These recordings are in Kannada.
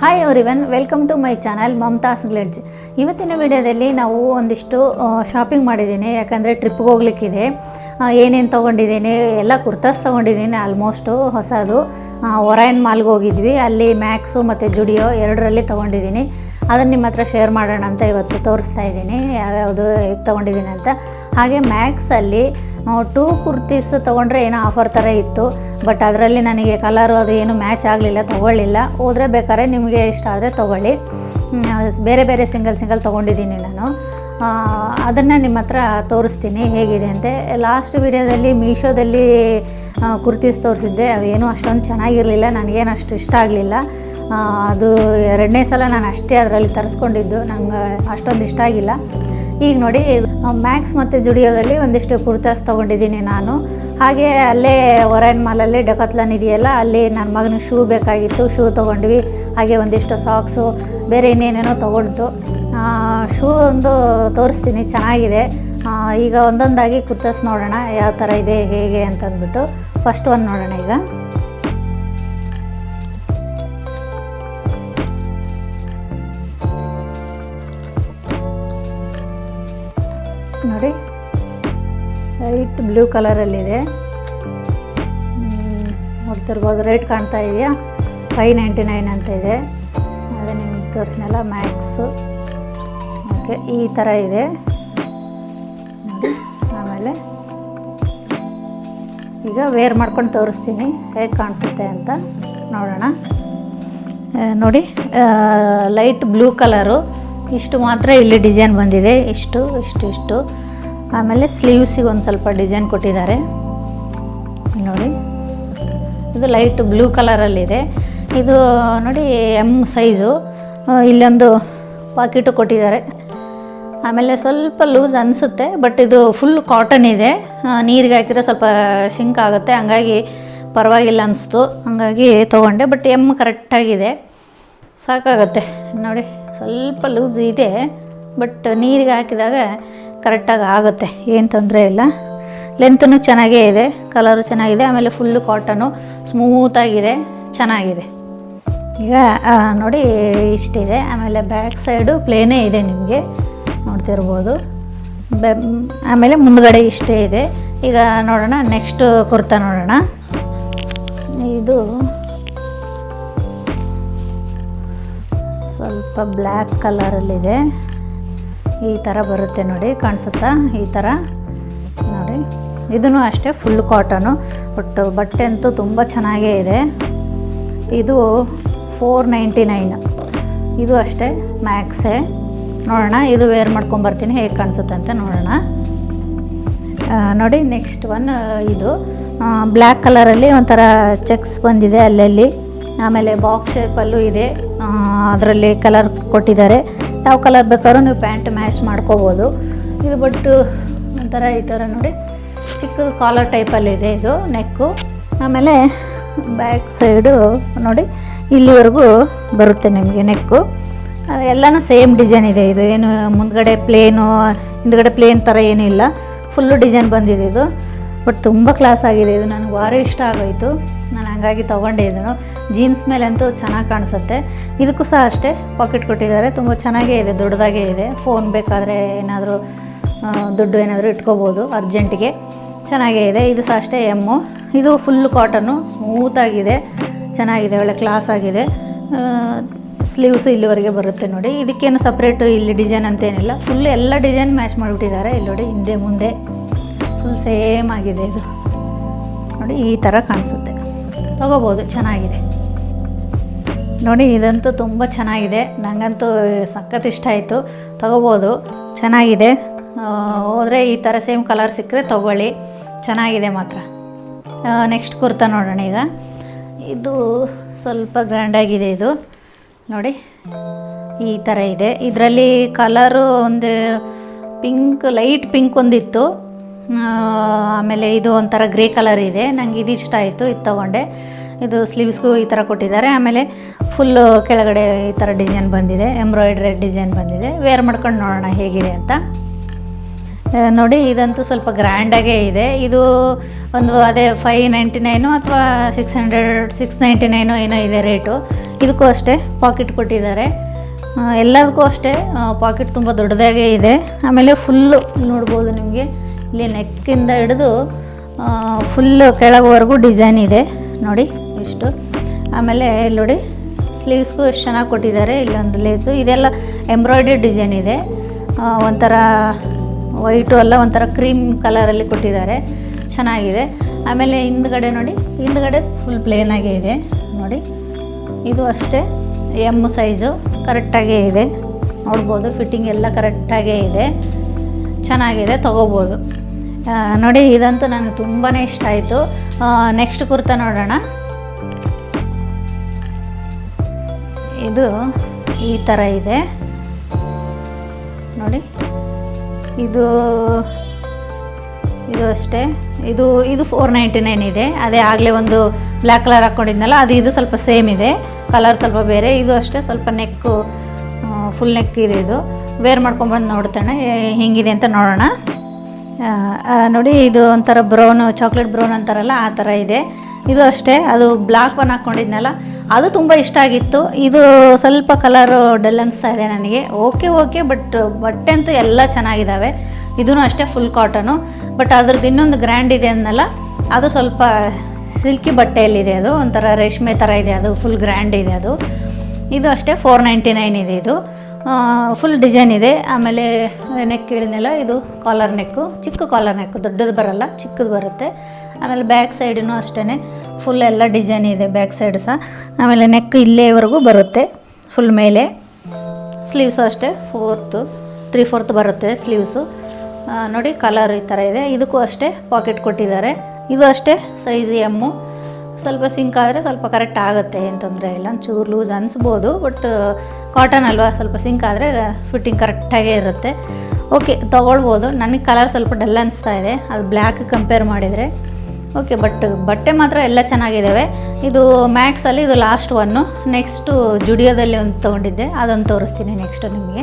Hi everyone, welcome to my channel Mamatha's glitz. ಇವತ್ತಿನ ವಿಡಿಯೋದಲ್ಲಿ ನಾವು ಒಂದಿಷ್ಟು ಶಾಪಿಂಗ್ ಮಾಡಿದ್ದೀನಿ. ಯಾಕಂದರೆ ಟ್ರಿಪ್ಗೆ ಹೋಗ್ಲಿಕ್ಕಿದೆ. ಏನೇನು ತೊಗೊಂಡಿದ್ದೀನಿ ಎಲ್ಲ ಕುರ್ತಾಸ್ ತೊಗೊಂಡಿದ್ದೀನಿ. ಆಲ್ಮೋಸ್ಟು ಹೊಸದು ಒರೈನ್ ಮಾಲ್ಗೆ ಹೋಗಿದ್ವಿ. ಅಲ್ಲಿ ಮ್ಯಾಕ್ಸು ಮತ್ತು ಜುಡಿಯೋ ಎರಡರಲ್ಲಿ ತೊಗೊಂಡಿದ್ದೀನಿ. ಅದನ್ನು ನಿಮ್ಮ ಹತ್ರ ಶೇರ್ ಮಾಡೋಣ ಅಂತ ಇವತ್ತು ತೋರಿಸ್ತಾ ಇದ್ದೀನಿ, ಯಾವ್ಯಾವುದು ಹೇಗೆ ತೊಗೊಂಡಿದ್ದೀನಿ ಅಂತ. ಹಾಗೆ ಮ್ಯಾಕ್ಸಲ್ಲಿ 2 ಕುರ್ತೀಸ್ ತೊಗೊಂಡ್ರೆ ಏನೋ ಆಫರ್ ಥರ ಇತ್ತು. ಬಟ್ ಅದರಲ್ಲಿ ನನಗೆ ಕಲರು ಅದು ಏನು ಮ್ಯಾಚ್ ಆಗಲಿಲ್ಲ, ತೊಗೊಳ್ಳಿಲ್ಲ. ಹೋದರೆ ಬೇಕಾದ್ರೆ ನಿಮಗೆ ಇಷ್ಟ ಆದರೆ ತೊಗೊಳ್ಳಿ. ಬೇರೆ ಬೇರೆ ಸಿಂಗಲ್ ತೊಗೊಂಡಿದ್ದೀನಿ ನಾನು. ಅದನ್ನು ನಿಮ್ಮ ಹತ್ರ ತೋರಿಸ್ತೀನಿ ಹೇಗಿದೆ ಅಂತೆ. ಲಾಸ್ಟ್ ವಿಡಿಯೋದಲ್ಲಿ ಮೀಶೋದಲ್ಲಿ ಕುರ್ತೀಸ್ ತೋರಿಸಿದ್ದೆ. ಅವೇನೂ ಅಷ್ಟೊಂದು ಚೆನ್ನಾಗಿರಲಿಲ್ಲ, ನನಗೇನು ಅಷ್ಟು ಇಷ್ಟ ಆಗಲಿಲ್ಲ. ಅದು 2ನೇ ಸಲ ನಾನು ಅಷ್ಟೇ ಅದರಲ್ಲಿ ತರಿಸ್ಕೊಂಡಿದ್ದು, ನಂಗೆ ಅಷ್ಟೊಂದು ಇಷ್ಟ ಆಗಿಲ್ಲ. ಈಗ ನೋಡಿ, ಮ್ಯಾಕ್ಸ್ ಮತ್ತು ಜುಡಿಯೋದಲ್ಲಿ ಒಂದಿಷ್ಟು ಕುರ್ತಾಸ್ ತೊಗೊಂಡಿದ್ದೀನಿ ನಾನು. ಹಾಗೆ ಅಲ್ಲೇ ಒರೈನ್ ಮಾಲಲ್ಲಿ ಡೆಕಾಥ್ಲಾನ್ ಇದೆಯಲ್ಲ, ಅಲ್ಲಿ ನನ್ನ ಮಗನಿಗೆ ಶೂ ಬೇಕಾಗಿತ್ತು, ಶೂ ತೊಗೊಂಡ್ವಿ. ಹಾಗೆ ಒಂದಿಷ್ಟು ಸಾಕ್ಸು, ಬೇರೆ ಇನ್ನೇನೇನೋ ತೊಗೊಂಡು. ಶೂ ಒಂದು ತೋರಿಸ್ತೀನಿ, ಚೆನ್ನಾಗಿದೆ. ಈಗ ಒಂದೊಂದಾಗಿ ಕುರ್ತಾಸ್ ನೋಡೋಣ ಯಾವ ಥರ ಇದೆ ಹೇಗೆ ಅಂತಂದ್ಬಿಟ್ಟು. ಫಸ್ಟ್ ಒಂದು ನೋಡೋಣ. ಈಗ ನೋಡಿ, ಲೈಟ್ ಬ್ಲೂ ಕಲರಲ್ಲಿದೆ. ನೋಡ್ತಿರ್ಬೋದು, ರೇಟ್ ಕಾಣ್ತಾ ಇದೆಯಾ? $599 ಅಂತ ಇದೆ. ಅದೇ ನಿಮ್ಗೆ ತೋರಿಸ್ನಲ್ಲ, ಮ್ಯಾಕ್ಸು. ಓಕೆ, ಈ ಥರ ಇದೆ ನೋಡಿ. ಆಮೇಲೆ ಈಗ ವೇರ್ ಮಾಡ್ಕೊಂಡು ತೋರಿಸ್ತೀನಿ ಹೇಗೆ ಕಾಣಿಸುತ್ತೆ ಅಂತ ನೋಡೋಣ. ನೋಡಿ, ಲೈಟ್ ಬ್ಲೂ ಕಲರು. ಇಷ್ಟು ಮಾತ್ರ ಇಲ್ಲಿ ಡಿಸೈನ್ ಬಂದಿದೆ, ಇಷ್ಟು. ಆಮೇಲೆ ಸ್ಲೀವ್ಸಿಗೆ ಒಂದು ಸ್ವಲ್ಪ ಡಿಸೈನ್ ಕೊಟ್ಟಿದ್ದಾರೆ ನೋಡಿ. ಇದು ಲೈಟ್ ಬ್ಲೂ ಕಲರಲ್ಲಿದೆ. ಇದು ನೋಡಿ M ಸೈಜು. ಇಲ್ಲೊಂದು ಪಾಕೆಟು ಕೊಟ್ಟಿದ್ದಾರೆ. ಆಮೇಲೆ ಸ್ವಲ್ಪ ಲೂಸ್ ಅನಿಸುತ್ತೆ, ಬಟ್ ಇದು ಫುಲ್ ಕಾಟನ್ ಇದೆ. ನೀರಿಗೆ ಹಾಕಿದ್ರೆ ಸ್ವಲ್ಪ ಶಿಂಕ್ ಆಗುತ್ತೆ, ಹಂಗಾಗಿ ಪರವಾಗಿಲ್ಲ ಅನಿಸ್ತು. ಹಂಗಾಗಿ ತೊಗೊಂಡೆ. ಬಟ್ M ಕರೆಕ್ಟಾಗಿದೆ, ಸಾಕಾಗುತ್ತೆ ನೋಡಿ. ಸ್ವಲ್ಪ ಲೂಸ್ ಇದೆ, ಬಟ್ ನೀರಿಗೆ ಹಾಕಿದಾಗ ಕರೆಕ್ಟಾಗಿ ಆಗುತ್ತೆ, ಏನು ತೊಂದರೆ ಇಲ್ಲ. ಲೆಂತೂ ಚೆನ್ನಾಗೇ ಇದೆ, ಕಲರು ಚೆನ್ನಾಗಿದೆ. ಆಮೇಲೆ ಫುಲ್ಲು ಕಾಟನು, ಸ್ಮೂತಾಗಿದೆ, ಚೆನ್ನಾಗಿದೆ. ಈಗ ನೋಡಿ ಇಷ್ಟಿದೆ. ಆಮೇಲೆ ಬ್ಯಾಕ್ ಸೈಡು ಪ್ಲೇನೇ ಇದೆ, ನಿಮಗೆ ನೋಡ್ತಿರ್ಬೋದು. ಆಮೇಲೆ ಮುಂದ್ಗಡೆ ಇಷ್ಟೇ ಇದೆ. ಈಗ ನೋಡೋಣ, ನೆಕ್ಸ್ಟ್ ಕುರ್ತಾ ನೋಡೋಣ. ಇದು ಸ್ವಲ್ಪ ಬ್ಲ್ಯಾಕ್ ಕಲರಲ್ಲಿದೆ. ಈ ಥರ ಬರುತ್ತೆ ನೋಡಿ, ಕಾಣಿಸುತ್ತಾ? ಈ ಥರ ನೋಡಿ. ಇದೂ ಅಷ್ಟೇ ಫುಲ್ ಕಾಟನು, ಬಟ್ ಬಟ್ಟೆ ಅಂತೂ ತುಂಬ ಚೆನ್ನಾಗೇ ಇದೆ. ಇದು $499. ಇದು ಅಷ್ಟೇ ಮ್ಯಾಕ್ಸೇ. ನೋಡೋಣ, ಇದು ವೇರ್ ಮಾಡ್ಕೊಂಬರ್ತೀನಿ ಹೇಗೆ ಕಾಣಿಸುತ್ತೆ ಅಂತ ನೋಡೋಣ. ನೋಡಿ, ನೆಕ್ಸ್ಟ್ ಒನ್ ಇದು ಬ್ಲ್ಯಾಕ್ ಕಲರಲ್ಲಿ ಒಂಥರ ಚೆಕ್ಸ್ ಬಂದಿದೆ ಅಲ್ಲಲ್ಲಿ. ಆಮೇಲೆ ಬಾಕ್ಸ್ ಶೇಪಲ್ಲೂ ಇದೆ, ಅದರಲ್ಲಿ ಕಲರ್ ಕೊಟ್ಟಿದ್ದಾರೆ. ಯಾವ ಕಲರ್ ಬೇಕಾದ್ರೂ ನೀವು ಪ್ಯಾಂಟ್ ಮ್ಯಾಚ್ ಮಾಡ್ಕೋಬೋದು. ಇದು ಬಟ್ಟು ಒಂಥರ ಈ ಥರ ನೋಡಿ, ಚಿಕ್ಕದು ಕಾಲರ್ ಟೈಪಲ್ಲಿದೆ ಇದು ನೆಕ್ಕು. ಆಮೇಲೆ ಬ್ಯಾಕ್ ಸೈಡು ನೋಡಿ, ಇಲ್ಲಿವರೆಗೂ ಬರುತ್ತೆ ನಿಮಗೆ ನೆಕ್ಕು. ಎಲ್ಲನೂ ಸೇಮ್ ಡಿಸೈನ್ ಇದೆ. ಇದು ಏನು ಮುಂದ್ಗಡೆ ಪ್ಲೇನು, ಹಿಂದ್ಗಡೆ ಪ್ಲೇನ್ ಥರ ಏನೂ ಇಲ್ಲ, ಫುಲ್ಲು ಡಿಸೈನ್ ಬಂದಿದೆ ಇದು. ಬಟ್ ತುಂಬ ಕ್ಲಾಸ್ ಆಗಿದೆ ಇದು, ನನಗೆ ಭಾರಿ ಇಷ್ಟ ಆಗೋಯಿತು. ನಾನು ಹಂಗಾಗಿ ತೊಗೊಂಡೆ ಇದನ್ನು. ಜೀನ್ಸ್ ಮೇಲೆ ಅಂತೂ ಚೆನ್ನಾಗಿ ಕಾಣಿಸುತ್ತೆ. ಇದಕ್ಕೂ ಸಹ ಅಷ್ಟೇ ಪಾಕೆಟ್ ಕೊಟ್ಟಿದ್ದಾರೆ, ತುಂಬ ಚೆನ್ನಾಗೇ ಇದೆ, ದೊಡ್ಡದಾಗೇ ಇದೆ. ಫೋನ್ ಬೇಕಾದರೆ ಏನಾದರೂ ದುಡ್ಡು ಏನಾದರೂ ಇಟ್ಕೋಬೋದು ಅರ್ಜೆಂಟಿಗೆ, ಚೆನ್ನಾಗೇ ಇದೆ. ಇದು ಸಹ ಅಷ್ಟೇ M. ಇದು ಫುಲ್ ಕಾಟನ್ನು, ಸ್ಮೂತಾಗಿದೆ, ಚೆನ್ನಾಗಿದೆ, ಒಳ್ಳೆ ಕ್ಲಾಸ್ ಆಗಿದೆ. ಸ್ಲೀವ್ಸು ಇಲ್ಲಿವರೆಗೆ ಬರುತ್ತೆ ನೋಡಿ. ಇದಕ್ಕೇನು ಸಪ್ರೇಟು ಇಲ್ಲಿ ಡಿಸೈನ್ ಅಂತೇನಿಲ್ಲ, ಫುಲ್ ಎಲ್ಲ ಡಿಸೈನ್ ಮ್ಯಾಚ್ ಮಾಡಿಬಿಟ್ಟಿದ್ದಾರೆ. ಇಲ್ಲಿ ನೋಡಿ, ಹಿಂದೆ ಮುಂದೆ ಫುಲ್ ಸೇಮ್ ಆಗಿದೆ ಇದು ನೋಡಿ. ಈ ಥರ ಕಾಣಿಸುತ್ತೆ, ತೊಗೋಬೋದು, ಚೆನ್ನಾಗಿದೆ ನೋಡಿ. ಇದಂತೂ ತುಂಬ ಚೆನ್ನಾಗಿದೆ, ನನಗಂತೂ ಸಖತ್ ಇಷ್ಟ ಆಯಿತು. ತೊಗೋಬೋದು, ಚೆನ್ನಾಗಿದೆ. ಹೋದರೆ ಈ ಥರ ಸೇಮ್ ಕಲರ್ ಸಿಕ್ಕರೆ ತೊಗೊಳ್ಳಿ, ಚೆನ್ನಾಗಿದೆ ಮಾತ್ರ. ನೆಕ್ಸ್ಟ್ ಕುರ್ತಾ ನೋಡೋಣ. ಈಗ ಇದು ಸ್ವಲ್ಪ ಗ್ರ್ಯಾಂಡಾಗಿದೆ ಇದು ನೋಡಿ, ಈ ಥರ ಇದೆ. ಇದರಲ್ಲಿ ಕಲರು ಒಂದು ಪಿಂಕ್, ಲೈಟ್ ಪಿಂಕ್ ಒಂದಿತ್ತು. ಆಮೇಲೆ ಇದು ಒಂಥರ ಗ್ರೇ ಕಲರ್ ಇದೆ. ನನಗೆ ಇದು ಇಷ್ಟ ಆಯಿತು, ಇದು ತೊಗೊಂಡೆ. ಇದು ಸ್ಲೀವ್ಸ್ಗೂ ಈ ಥರ ಕೊಟ್ಟಿದ್ದಾರೆ. ಆಮೇಲೆ ಫುಲ್ಲು ಕೆಳಗಡೆ ಈ ಥರ ಡಿಸೈನ್ ಬಂದಿದೆ, ಎಂಬ್ರಾಯ್ಡ್ರಿ ಡಿಸೈನ್ ಬಂದಿದೆ. ವೇರ್ ಮಾಡ್ಕೊಂಡು ನೋಡೋಣ ಹೇಗಿದೆ ಅಂತ. ನೋಡಿ ಇದಂತೂ ಸ್ವಲ್ಪ ಗ್ರ್ಯಾಂಡಾಗೇ ಇದೆ. ಇದು ಒಂದು ಅದೇ 599 ಅಥವಾ 699 ಏನೋ ಇದೆ ರೇಟು. ಇದಕ್ಕೂ ಅಷ್ಟೇ ಪಾಕೆಟ್ ಕೊಟ್ಟಿದ್ದಾರೆ. ಎಲ್ಲದಕ್ಕೂ ಅಷ್ಟೇ ಪಾಕೆಟ್ ತುಂಬ ದೊಡ್ಡದಾಗೇ ಇದೆ. ಆಮೇಲೆ ಫುಲ್ಲು ನೋಡ್ಬೋದು ನಿಮಗೆ ಇಲ್ಲಿ ನೆಕ್ಕಿಂದ ಹಿಡಿದು ಫುಲ್ಲು ಕೆಳಗವರೆಗೂ ಡಿಸೈನ್ ಇದೆ ನೋಡಿ ಇಷ್ಟು. ಆಮೇಲೆ ಇಲ್ಲಿ ನೋಡಿ ಸ್ಲೀವ್ಸ್ಗೂ ಎಷ್ಟು ಚೆನ್ನಾಗಿ ಕೊಟ್ಟಿದ್ದಾರೆ. ಇಲ್ಲೊಂದು ಲೇಸು ಇದೆಲ್ಲ ಎಂಬ್ರಾಯ್ಡ್ರಿ ಡಿಸೈನ್ ಇದೆ. ಒಂಥರ ವೈಟು ಅಲ್ಲ, ಒಂಥರ ಕ್ರೀಮ್ ಕಲರಲ್ಲಿ ಕೊಟ್ಟಿದ್ದಾರೆ, ಚೆನ್ನಾಗಿದೆ. ಆಮೇಲೆ ಹಿಂದ್ಗಡೆ ನೋಡಿ, ಹಿಂದ್ಗಡೆ ಫುಲ್ ಪ್ಲೇನಾಗೇ ಇದೆ ನೋಡಿ. ಇದು ಅಷ್ಟೇ ಎಮ್ ಸೈಜು ಕರೆಕ್ಟಾಗೇ ಇದೆ, ನೋಡ್ಬೋದು. ಫಿಟ್ಟಿಂಗ್ ಎಲ್ಲ ಕರೆಕ್ಟಾಗೇ ಇದೆ, ಚೆನ್ನಾಗಿದೆ, ತೊಗೋಬೋದು ನೋಡಿ. ಇದಂತೂ ನನಗೆ ತುಂಬಾ ಇಷ್ಟ ಆಯಿತು. ನೆಕ್ಸ್ಟ್ ಕುರ್ತಾ ನೋಡೋಣ. ಇದು ಈ ಥರ ಇದೆ ನೋಡಿ. ಇದು ಅಷ್ಟೇ, ಇದು 499 ಇದೆ. ಅದೇ ಆಗಲೇ ಒಂದು ಬ್ಲ್ಯಾಕ್ ಕಲರ್ ಹಾಕ್ಕೊಂಡಿದ್ನಲ್ಲ, ಇದು ಸ್ವಲ್ಪ ಸೇಮ್ ಇದೆ, ಕಲರ್ ಸ್ವಲ್ಪ ಬೇರೆ. ಇದು ಅಷ್ಟೇ ಸ್ವಲ್ಪ ನೆಕ್ಕು ಫುಲ್ ನೆಕ್ ಇದೆ. ಇದು ವೇರ್ ಮಾಡ್ಕೊಂಬಂದು ನೋಡ್ತಾನೆ ಹೆಂಗಿದೆ ಅಂತ ನೋಡೋಣ. ನೋಡಿ ಇದು ಒಂಥರ ಬ್ರೌನು, ಚಾಕ್ಲೇಟ್ ಬ್ರೌನ್ ಅಂತಾರಲ್ಲ ಆ ಥರ ಇದೆ. ಇದು ಅಷ್ಟೇ, ಅದು ಬ್ಲ್ಯಾಕ್ ಒನ್ ಹಾಕ್ಕೊಂಡಿದ್ನಲ್ಲ ಅದು ತುಂಬ ಇಷ್ಟ ಆಗಿತ್ತು. ಇದು ಸ್ವಲ್ಪ ಕಲರು ಡಲ್ ಅನಿಸ್ತಾ ಇದೆ ನನಗೆ. ಓಕೆ ಬಟ್ ಬಟ್ಟೆ ಅಂತೂ ಎಲ್ಲ ಚೆನ್ನಾಗಿದ್ದಾವೆ. ಇದೂ ಅಷ್ಟೇ ಫುಲ್ ಕಾಟನು. ಬಟ್ ಅದ್ರದ್ದು ಇನ್ನೊಂದು ಗ್ರ್ಯಾಂಡ್ ಇದೆ ಅನ್ನಲ್ಲ, ಅದು ಸ್ವಲ್ಪ ಸಿಲ್ಕಿ ಬಟ್ಟೆಯಲ್ಲಿದೆ. ಅದು ಒಂಥರ ರೇಷ್ಮೆ ಥರ ಇದೆ, ಅದು ಫುಲ್ ಗ್ರ್ಯಾಂಡ್ ಇದೆ. ಅದು ಇದು ಅಷ್ಟೇ 499 ಇದೆ. ಇದು ಫುಲ್ ಡಿಸೈನ್ ಇದೆ. ಆಮೇಲೆ ನೆಕ್ ಹೇಳಿದ್ನೆಲ್ಲ, ಇದು ಕಾಲರ್ ನೆಕ್ಕು, ಚಿಕ್ಕ ಕಾಲರ್ ನೆಕ್ಕು, ದೊಡ್ಡದು ಬರಲ್ಲ, ಚಿಕ್ಕದು ಬರುತ್ತೆ. ಆಮೇಲೆ ಬ್ಯಾಕ್ ಸೈಡೂ ಅಷ್ಟೇ ಫುಲ್ ಎಲ್ಲ ಡಿಸೈನ್ ಇದೆ ಬ್ಯಾಕ್ ಸೈಡ್ ಸಹ. ಆಮೇಲೆ ನೆಕ್ ಇಲ್ಲೇವರೆಗೂ ಬರುತ್ತೆ ಫುಲ್ ಮೇಲೆ. ಸ್ಲೀವ್ಸು ಅಷ್ಟೇ 3/4 ಬರುತ್ತೆ ಸ್ಲೀವ್ಸು ನೋಡಿ. ಕಲರ್ ಈ ಥರ ಇದೆ. ಇದಕ್ಕೂ ಅಷ್ಟೇ ಪಾಕೆಟ್ ಕೊಟ್ಟಿದ್ದಾರೆ. ಇದು ಅಷ್ಟೇ ಸೈಜ್ ಎಮ್ಮು. ಸ್ವಲ್ಪ ಸಿಂಕ್ ಆದರೆ ಸ್ವಲ್ಪ ಕರೆಕ್ಟ್ ಆಗುತ್ತೆ, ಏನು ತೊಂದರೆ ಇಲ್ಲ. ಒಂಚೂರು ಲೂಸ್ ಅನಿಸ್ಬೋದು, ಬಟ್ ಕಾಟನ್ ಅಲ್ವಾ, ಸ್ವಲ್ಪ ಸಿಂಕ್ ಆದರೆ ಫಿಟ್ಟಿಂಗ್ ಕರೆಕ್ಟಾಗೇ ಇರುತ್ತೆ. ಓಕೆ, ತೊಗೊಳ್ಬೋದು. ನನಗೆ ಕಲರ್ ಸ್ವಲ್ಪ ಡಲ್ ಅನಿಸ್ತಾ ಇದೆ, ಅದು ಬ್ಲ್ಯಾಕ್ ಕಂಪೇರ್ ಮಾಡಿದರೆ. ಓಕೆ, ಬಟ್ ಬಟ್ಟೆ ಮಾತ್ರ ಎಲ್ಲ ಚೆನ್ನಾಗಿದ್ದಾವೆ. ಇದು ಮ್ಯಾಕ್ಸಲ್ಲಿ ಇದು ಲಾಸ್ಟ್ ಒನ್ನು. ನೆಕ್ಸ್ಟು ಜುಡಿಯೋದಲ್ಲಿ ಒಂದು ತೊಗೊಂಡಿದ್ದೆ, ಅದೊಂದು ತೋರಿಸ್ತೀನಿ ನೆಕ್ಸ್ಟು ನಿಮಗೆ.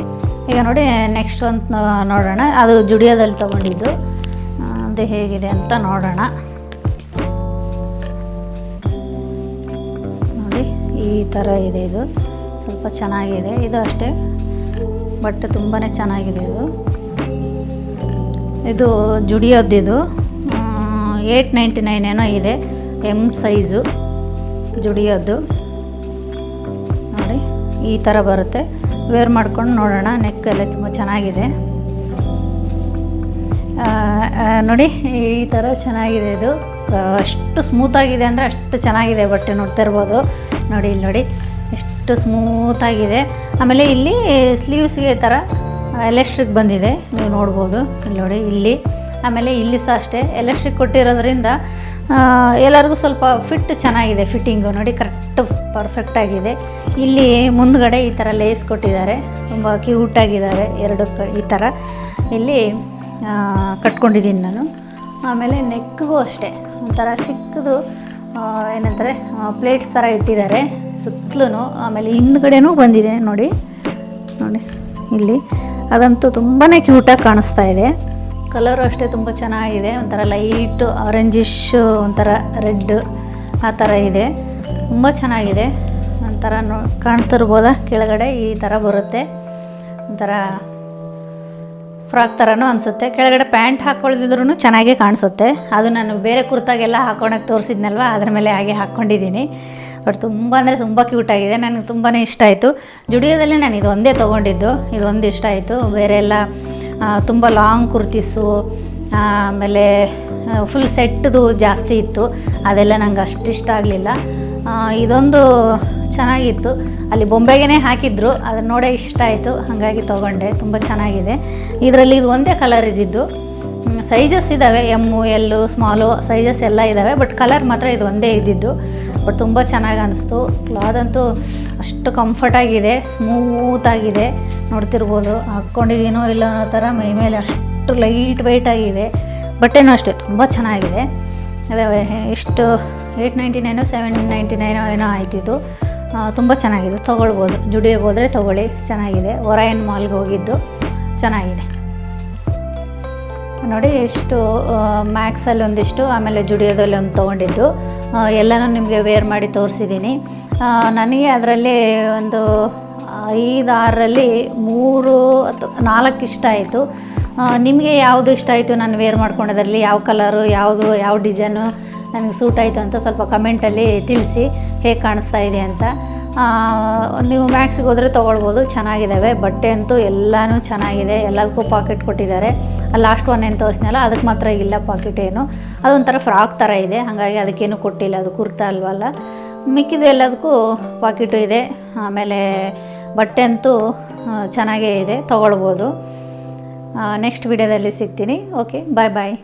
ಈಗ ನೋಡಿ ನೆಕ್ಸ್ಟ್ ಒಂದು ನೋಡೋಣ. ಅದು ಜುಡಿಯೋದಲ್ಲಿ ತೊಗೊಂಡಿದ್ದು, ಅದು ಹೇಗಿದೆ ಅಂತ ನೋಡೋಣ. ನೋಡಿ ಈ ಥರ ಇದೆ. ಇದು ಸ್ವಲ್ಪ ಚೆನ್ನಾಗಿದೆ. ಇದು ಅಷ್ಟೇ ಬಟ್ಟೆ ತುಂಬಾ ಚೆನ್ನಾಗಿದೆ. ಇದು ಜುಡಿಯೋದಿದು 899 ಏನೋ ಇದೆ, ಎಮ್ ಸೈಜು ಜುಡಿಯೋದು ನೋಡಿ. ಈ ಥರ ಬರುತ್ತೆ. ವೇರ್ ಮಾಡ್ಕೊಂಡು ನೋಡೋಣ. ನೆಕ್ ಎಲ್ಲ ತುಂಬ ಚೆನ್ನಾಗಿದೆ ನೋಡಿ. ಈ ಥರ ಚೆನ್ನಾಗಿದೆ. ಇದು ಅಷ್ಟು ಸ್ಮೂತಾಗಿದೆ ಅಂದರೆ ಅಷ್ಟು ಚೆನ್ನಾಗಿದೆ ಬಟ್ಟೆ. ನೋಡ್ತಾ ಇರ್ಬೋದು ನೋಡಿ, ಇಲ್ಲಿ ನೋಡಿ ಎಷ್ಟು ಸ್ಮೂತಾಗಿದೆ. ಆಮೇಲೆ ಇಲ್ಲಿ ಸ್ಲೀವ್ಸ್ಗೆ ಈ ಥರ ಎಲೆಕ್ಟ್ರಿಕ್ ಬಂದಿದೆ, ನೀವು ನೋಡ್ಬೋದು ಇಲ್ಲಿ ನೋಡಿ ಇಲ್ಲಿ. ಆಮೇಲೆ ಇಲ್ಲಿ ಸಹ ಅಷ್ಟೇ ಎಲೆಕ್ಟ್ರಿಕ್ ಕೊಟ್ಟಿರೋದ್ರಿಂದ ಎಲ್ಲರಿಗೂ ಸ್ವಲ್ಪ ಫಿಟ್ ಚೆನ್ನಾಗಿದೆ. ಫಿಟ್ಟಿಂಗು ನೋಡಿ ಕರೆಕ್ಟ್ ಪರ್ಫೆಕ್ಟಾಗಿದೆ. ಇಲ್ಲಿ ಮುಂದ್ಗಡೆ ಈ ಥರ ಲೇಸ್ ಕೊಟ್ಟಿದ್ದಾರೆ, ತುಂಬ ಕ್ಯೂಟಾಗಿದ್ದಾವೆ ಎರಡು ಈ ಥರ ಇಲ್ಲಿ ಕಟ್ಕೊಂಡಿದ್ದೀನಿ ನಾನು. ಆಮೇಲೆ ನೆಕ್ಗೂ ಅಷ್ಟೇ ಒಂಥರ ಚಿಕ್ಕದು ಏನಂತಾರೆ ಪ್ಲೇಟ್ಸ್ ಥರ ಇಟ್ಟಿದ್ದಾರೆ ಸುತ್ತಲೂ. ಆಮೇಲೆ ಹಿಂದ್ಗಡೆನೂ ಬಂದಿದೆ ನೋಡಿ ಇಲ್ಲಿ. ಅದಂತೂ ತುಂಬಾ ಕ್ಯೂಟಾಗಿ ಕಾಣಿಸ್ತಾ ಇದೆ. ಕಲರು ಅಷ್ಟೇ ತುಂಬ ಚೆನ್ನಾಗಿದೆ. ಒಂಥರ ಲೈಟು ಆರೆಂಜಿಶ್, ಒಂಥರ ರೆಡ್ ಆ ಥರ ಇದೆ. ತುಂಬ ಚೆನ್ನಾಗಿದೆ. ಒಂಥರ ಕಾಣ್ತಿರ್ಬೋದಾ, ಕೆಳಗಡೆ ಈ ಥರ ಬರುತ್ತೆ. ಒಂಥರ ಫ್ರಾಕ್ ಥರನೂ ಅನಿಸುತ್ತೆ. ಕೆಳಗಡೆ ಪ್ಯಾಂಟ್ ಹಾಕ್ಕೊಳ್ದಿದ್ರೂ ಚೆನ್ನಾಗೇ ಕಾಣಿಸುತ್ತೆ. ಅದು ನಾನು ಬೇರೆ ಕುರ್ತಾಗೆಲ್ಲ ಹಾಕ್ಕೊಳಕ್ಕೆ ತೋರಿಸಿದ್ನಲ್ವ, ಅದ್ರ ಮೇಲೆ ಹಾಗೆ ಹಾಕ್ಕೊಂಡಿದ್ದೀನಿ. ಬಟ್ ತುಂಬ ಅಂದರೆ ತುಂಬ ಕ್ಯೂಟಾಗಿದೆ. ನನಗೆ ತುಂಬಾ ಇಷ್ಟ ಆಯಿತು. ಜುಡಿಯೋದಲ್ಲಿ ನಾನು ಇದು ಒಂದೇ ತೊಗೊಂಡಿದ್ದು, ಇದೊಂದು ಇಷ್ಟ ಆಯಿತು. ಬೇರೆ ಎಲ್ಲ ತುಂಬ ಲಾಂಗ್ ಕುರ್ತೀಸು, ಆಮೇಲೆ ಫುಲ್ ಸೆಟ್ದು ಜಾಸ್ತಿ ಇತ್ತು, ಅದೆಲ್ಲ ನಂಗೆ ಅಷ್ಟು ಇಷ್ಟ ಆಗಲಿಲ್ಲ. ಇದೊಂದು ಚೆನ್ನಾಗಿತ್ತು, ಅಲ್ಲಿ ಬೊಂಬೆಗೆ ಹಾಕಿದ್ರು, ಅದನ್ನು ನೋಡೇ ಇಷ್ಟ ಆಯಿತು, ಹಾಗಾಗಿ ತೊಗೊಂಡೆ. ತುಂಬ ಚೆನ್ನಾಗಿದೆ. ಇದರಲ್ಲಿ ಇದು ಒಂದೇ ಕಲರ್ ಇದ್ದಿದ್ದು. ಸೈಜಸ್ ಇದ್ದಾವೆ, ಎಮ್ಮು ಎಲ್ಲು ಸ್ಮಾಲು ಸೈಜಸ್ ಎಲ್ಲ ಇದ್ದಾವೆ, ಬಟ್ ಕಲರ್ ಮಾತ್ರ ಇದು ಒಂದೇ ಇದ್ದಿದ್ದು. ಬಟ್ ತುಂಬ ಚೆನ್ನಾಗಿ ಅನಿಸ್ತು. ಕ್ಲಾತ್ ಅಂತೂ ಅಷ್ಟು ಕಂಫರ್ಟಾಗಿದೆ, ಸ್ಮೂತಾಗಿದೆ. ನೋಡ್ತಿರ್ಬೋದು, ಹಾಕ್ಕೊಂಡಿದ್ದೀನೋ ಇಲ್ಲ ಅನ್ನೋ ಥರ ಮೈ ಮೇಲೆ ಅಷ್ಟು ಲೈಟ್ ವೆಯ್ಟ್ ಆಗಿದೆ. ಬಟ್ಟೆನೂ ಅಷ್ಟೇ ತುಂಬ ಚೆನ್ನಾಗಿದೆ. ಅದೇ ಎಷ್ಟು 899 799 ಏನೋ ಆಯ್ತಿದ್ದು. ತುಂಬ ಚೆನ್ನಾಗಿದೆ, ತೊಗೊಳ್ಬೋದು. ಜುಡಿಯೋಗೆ ಹೋದರೆ ತೊಗೊಳ್ಳಿ, ಚೆನ್ನಾಗಿದೆ. ಒರಾಯನ್ ಮಾಲ್ಗೆ ಹೋಗಿದ್ದು, ಚೆನ್ನಾಗಿದೆ. ನೋಡಿ ಎಷ್ಟು ಮ್ಯಾಕ್ಸಲ್ಲಿ ಒಂದಿಷ್ಟು, ಆಮೇಲೆ ಜುಡಿಯೋದಲ್ಲಿ ಒಂದು ತೊಗೊಂಡಿದ್ದು, ಎಲ್ಲನೂ ನಿಮಗೆ ವೇರ್ ಮಾಡಿ ತೋರಿಸಿದ್ದೀನಿ. ನನಗೆ ಅದರಲ್ಲಿ ಒಂದು 5-6ರಲ್ಲಿ 3 ಅಥವಾ 4 ಇಷ್ಟ ಆಯಿತು. ನಿಮಗೆ ಯಾವುದು ಇಷ್ಟ ಆಯಿತು ನಾನು ವೇರ್ ಮಾಡ್ಕೊಂಡಿದ್ರಲ್ಲಿ, ಯಾವ ಕಲರು, ಯಾವ ಡಿಸೈನು ನನಗೆ ಸೂಟ್ ಆಯಿತು ಅಂತ ಸ್ವಲ್ಪ ಕಮೆಂಟಲ್ಲಿ ತಿಳಿಸಿ, ಹೇಗೆ ಕಾಣಿಸ್ತಾ ಇದೆ ಅಂತ. ನೀವು ಮ್ಯಾಕ್ಸಿಗೆ ಹೋದರೆ ತೊಗೊಳ್ಬೋದು, ಚೆನ್ನಾಗಿದ್ದಾವೆ ಬಟ್ಟೆ ಅಂತೂ ಎಲ್ಲನೂ ಚೆನ್ನಾಗಿದೆ. ಎಲ್ಲದಕ್ಕೂ ಪಾಕೆಟ್ ಕೊಟ್ಟಿದ್ದಾರೆ. ಲಾಸ್ಟ್ ಒನ್ ಏನು ತೋರಿಸ್ನಲ್ಲ ಅದಕ್ಕೆ ಮಾತ್ರ ಇಲ್ಲ ಪಾಕೆಟ್ ಏನು, ಅದೊಂಥರ ಫ್ರಾಕ್ ಥರ ಇದೆ, ಹಾಗಾಗಿ ಅದಕ್ಕೇನು ಕೊಟ್ಟಿಲ್ಲ, ಅದು ಕುರ್ತಾ ಅಲ್ವಲ್ಲ. ಮಿಕ್ಕಿದ್ದು ಎಲ್ಲದಕ್ಕೂ ಪಾಕೆಟು ಇದೆ. ಆಮೇಲೆ ಬಟ್ಟೆ ಅಂತೂ ಚೆನ್ನಾಗೇ ಇದೆ, ತೊಗೊಳ್ಬೋದು. ನೆಕ್ಸ್ಟ್ ವಿಡಿಯೋದಲ್ಲಿ ಸಿಗ್ತೀನಿ. ಓಕೆ, ಬಾಯ್ ಬಾಯ್.